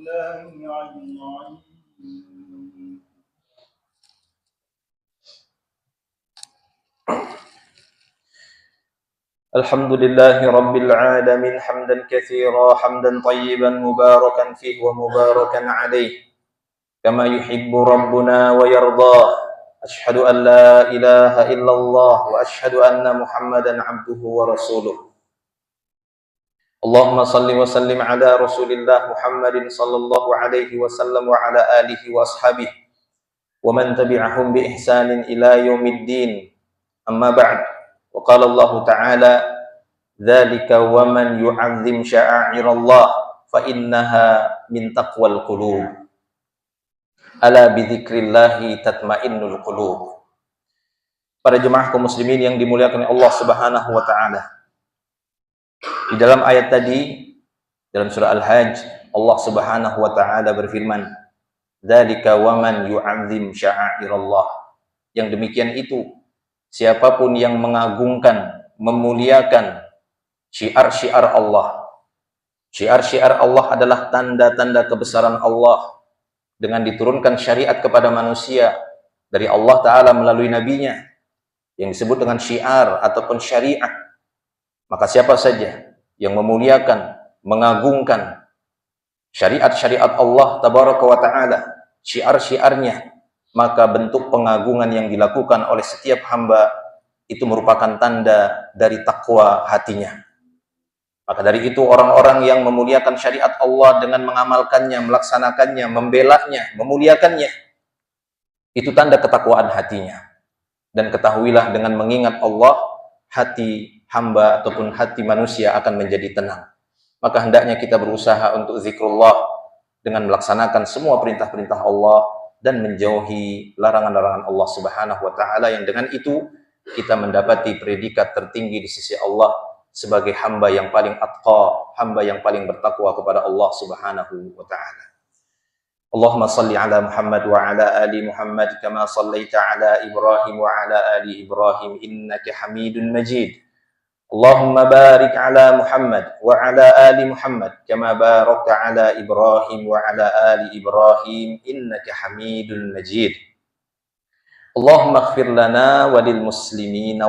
السميع العليم. الحمد لله رب العالمين حمدا كثيرا حمدا طيبا مباركا فيه ومباركا عليه كما يحب ربنا ويرضاه. أشهد أن لا إله إلا الله وأشهد أن محمدا عبده ورسوله. اللهم صل وسلم على رسول الله محمد صلى الله عليه وسلم وعلى آله وأصحابه ومن تبعهم بإحسان إلى يوم الدين. أما بعد. وقال الله تعالى: ذلك ومن يعظم شعائر الله فإنها من تقوى القلوب ألا بذكر الله تطمئن القلوب. Para jemaah kaum muslimin yang dimuliakan Allah Subhanahu wa taala. Di dalam ayat tadi dalam surah Al-Hajj, Allah Subhanahu wa taala berfirman, "Dzalika waman yu'azzim sya'airallah." Yang demikian itu, siapapun yang mengagungkan, memuliakan syiar-syiar Allah. Syiar-syiar Allah adalah tanda-tanda kebesaran Allah dengan diturunkan syariat kepada manusia dari Allah Ta'ala melalui nabinya yang disebut dengan syiar ataupun syariat. Maka siapa saja yang memuliakan, mengagungkan syariat-syariat Allah Tabaraka wa Ta'ala, syiar-syiarnya, maka bentuk pengagungan yang dilakukan oleh setiap hamba itu merupakan tanda dari takwa hatinya. Maka dari itu orang-orang yang memuliakan syariat Allah dengan mengamalkannya, melaksanakannya, membelanya, memuliakannya, itu tanda ketakwaan hatinya. Dan ketahuilah dengan mengingat Allah, hati hamba ataupun hati manusia akan menjadi tenang. Maka hendaknya kita berusaha untuk zikrullah dengan melaksanakan semua perintah-perintah Allah dan menjauhi larangan-larangan Allah Subhanahu wa taala, yang dengan itu kita mendapati predikat tertinggi di sisi Allah sebagai hamba yang paling atqa, hamba yang paling bertakwa kepada Allah Subhanahu wa taala. Allahumma salli ala Muhammad wa ala ali Muhammad kama sallaita ala Ibrahim wa ala ali Ibrahim innaka Hamidun Majid. Allahumma barik ala Muhammad wa ala ali Muhammad kama barakta ala Ibrahim wa ala ali Ibrahim innaka Hamidun Majid. Allahumma ighfir lana wa lil muslimina